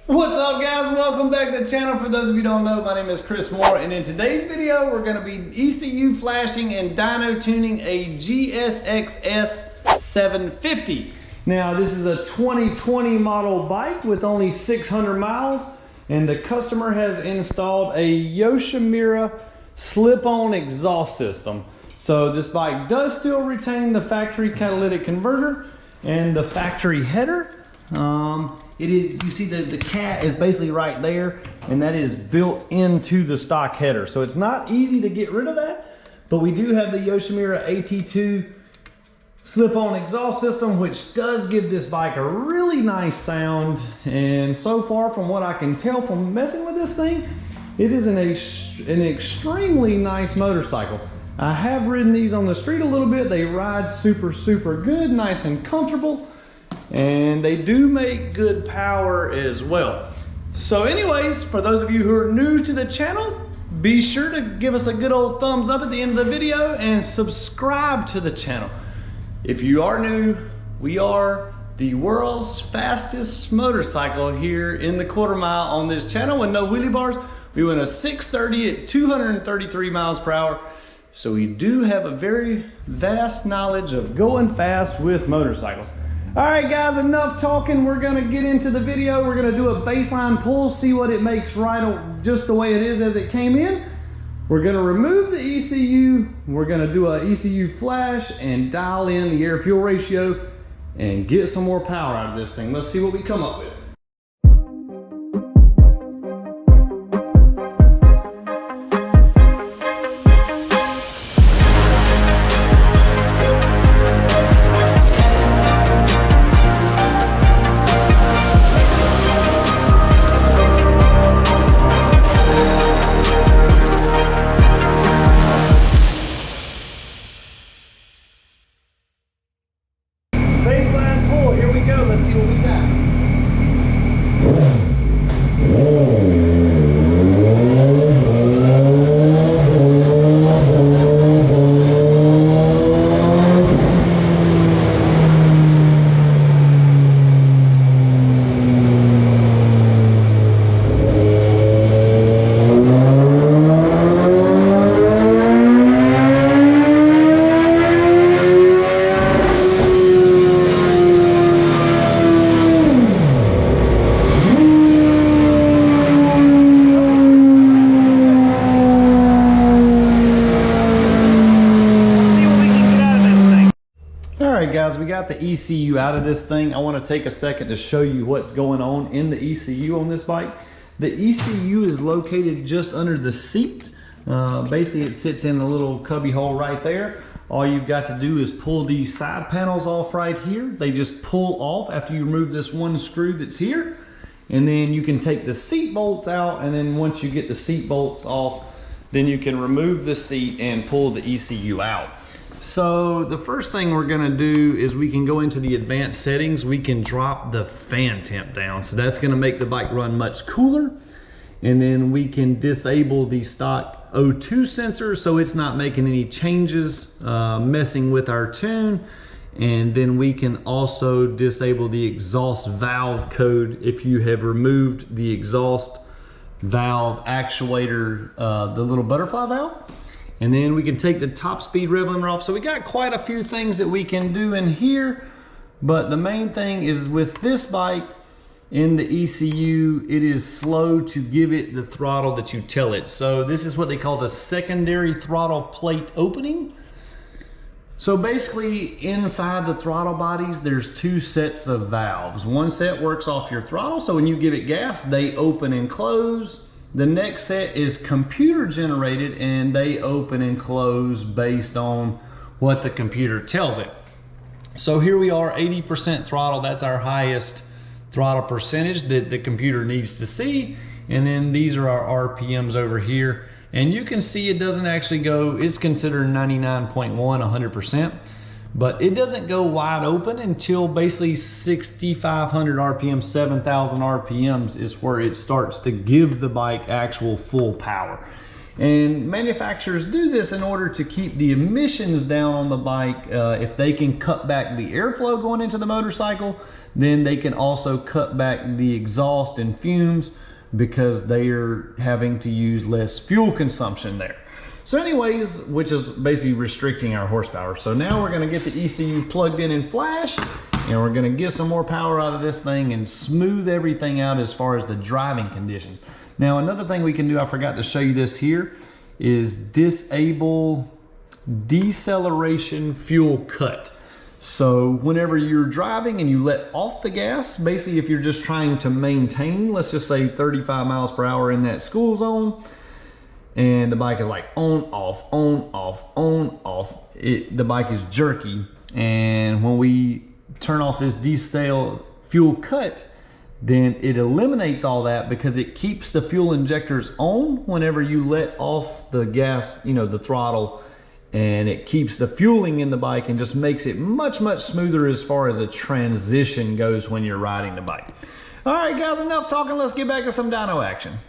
What's up, guys? Welcome back to the channel. For those of you who don't know, my name is Chris Moore, and in today's video we're going to be ECU flashing and dyno tuning a GSXS 750. Now this is a 2020 model bike with only 600 miles, and the customer has installed a Yoshimura slip-on exhaust system. So this bike does still retain the factory catalytic converter and the factory header. You see the cat is basically right there, and that is built into the stock header. So it's not easy to get rid of that, but we do have the Yoshimura AT2 slip-on exhaust system, which does give this bike a really nice sound. And so far, from what I can tell from messing with this thing, it is an extremely nice motorcycle. I have ridden these on the street a little bit. They ride super good, nice and comfortable. And they do make good power as well. So anyways, for those of you who are new to the channel, be sure to give us a good old thumbs up at the end of the video and subscribe to the channel. If you are new, we are the world's fastest motorcycle here in the quarter mile on this channel with no wheelie bars. We went a 630 at 233 miles per hour. So we do have a very vast knowledge of going fast with motorcycles. All right, guys, enough talking. We're gonna get into the video. We're gonna do a baseline pull, see what it makes right just the way it is as it came in. We're gonna remove the ECU. We're gonna do a ECU flash and dial in the air fuel ratio and get some more power out of this thing. Let's see what we come up with. Baseline pull, here we go. Let's see what we got. Alright guys, we got the ECU out of this thing. I want to take a second to show you what's going on in the ECU on this bike. The ECU is located just under the seat. Basically it sits in a little cubby hole right there. All you've got to do is pull these side panels off right here. They just pull off after you remove this one screw that's here. And then you can take the seat bolts out, and then once you get the seat bolts off, then you can remove the seat and pull the ECU out. So the first thing we're gonna do is we can go into the advanced settings. We can drop the fan temp down. So that's gonna make the bike run much cooler. And then we can disable the stock O2 sensor so it's not making any changes, messing with our tune. And then we can also disable the exhaust valve code if you have removed the exhaust valve actuator, the little butterfly valve. And then we can take the top speed rev limiter off. So we got quite a few things that we can do in here, but the main thing is with this bike in the ECU, it is slow to give it the throttle that you tell it. So this is what they call the secondary throttle plate opening. So basically inside the throttle bodies, there's two sets of valves. One set works off your throttle, so when you give it gas, they open and close. The next set is computer generated, and they open and close based on what the computer tells it. So here we are, 80% throttle. That's our highest throttle percentage that the computer needs to see. And then these are our RPMs over here. And you can see it doesn't actually go, it's considered 99.1, 100%. But it doesn't go wide open until basically 6,500 RPM, 7,000 RPMs is where it starts to give the bike actual full power. And manufacturers do this in order to keep the emissions down on the bike. If they can cut back the airflow going into the motorcycle, then they can also cut back the exhaust and fumes because they are having to use less fuel consumption there. So anyways, which is basically restricting our horsepower. So now we're gonna get the ECU plugged in and flashed, and we're gonna get some more power out of this thing and smooth everything out as far as the driving conditions. Now, another thing we can do, I forgot to show you this here, is disable deceleration fuel cut. So whenever you're driving and you let off the gas, basically if you're just trying to maintain, let's just say 35 miles per hour in that school zone, and the bike is like on, off, on, off, on, off, the bike is jerky. And when we turn off this decel fuel cut, then it eliminates all that because it keeps the fuel injectors on whenever you let off the gas, you know, the throttle, and it keeps the fueling in the bike and just makes it much smoother as far as a transition goes when you're riding the bike. All right, guys, enough talking. Let's get back to some dyno action.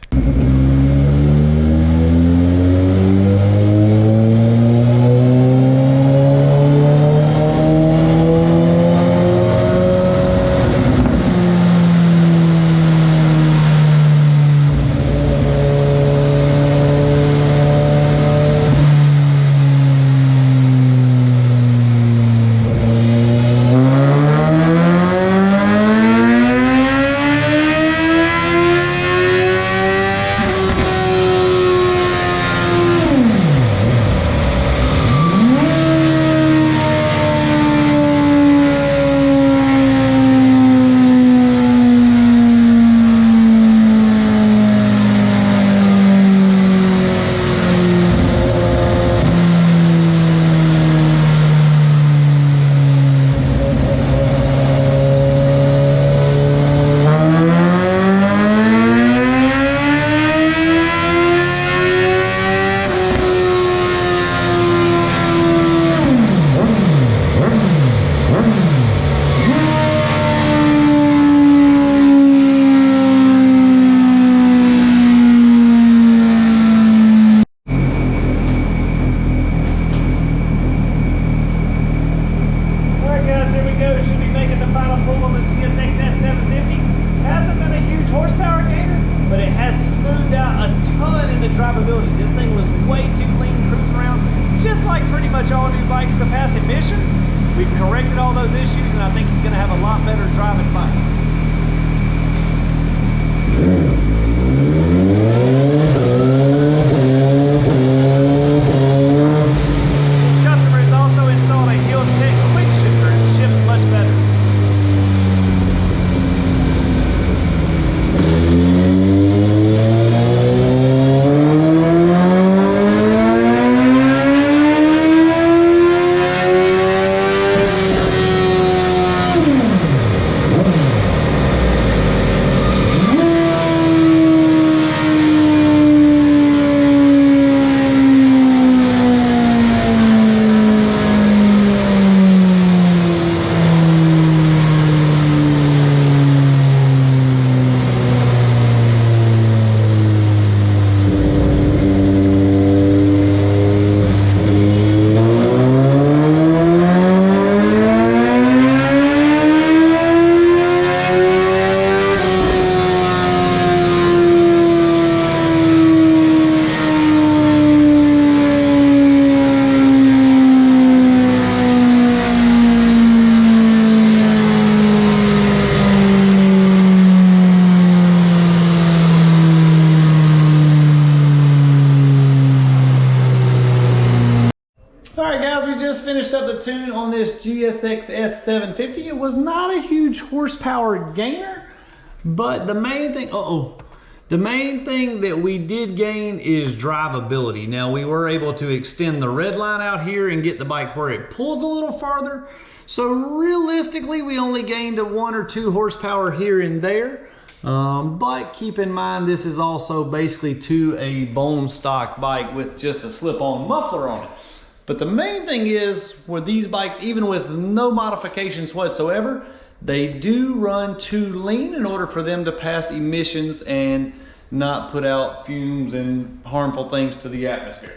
Drivability. This thing was way too lean cruising around, just like pretty much all new bikes to pass emissions. We've corrected all those issues, and I think it's going to have a lot better driving bike. This customer has also installed a heel tech quick shifter and shifts much better. Finished up the tune on this GSXS 750. It was not a huge horsepower gainer, but the main thing, the main thing that we did gain is drivability. Now we were able to extend the red line out here and get the bike where it pulls a little farther. So realistically, we only gained a 1 or 2 horsepower here and there. But keep in mind, this is also basically to a bone stock bike with just a slip-on muffler on it. But the main thing is, with these bikes, even with no modifications whatsoever, they do run too lean in order for them to pass emissions and not put out fumes and harmful things to the atmosphere.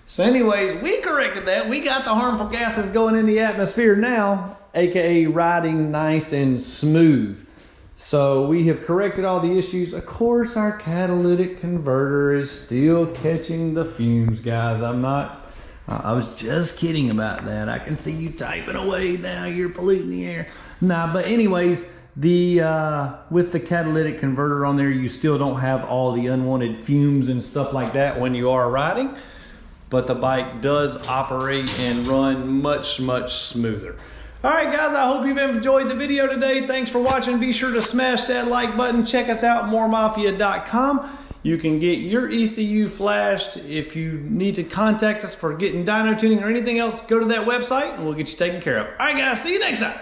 So anyways, we corrected that. We got the harmful gases going in the atmosphere now, aka riding nice and smooth. So we have corrected all the issues. Of course, our catalytic converter is still catching the fumes, guys. I was just kidding about that. I can see you typing away now. You're polluting the air. Nah, but anyways, with the catalytic converter on there, you still don't have all the unwanted fumes and stuff like that when you are riding. But the bike does operate and run much, much smoother. All right, guys, I hope you've enjoyed the video today. Thanks for watching. Be sure to smash that like button. Check us out, moremafia.com. You can get your ECU flashed. If you need to contact us for getting dyno tuning or anything else, go to that website and we'll get you taken care of. All right, guys, see you next time.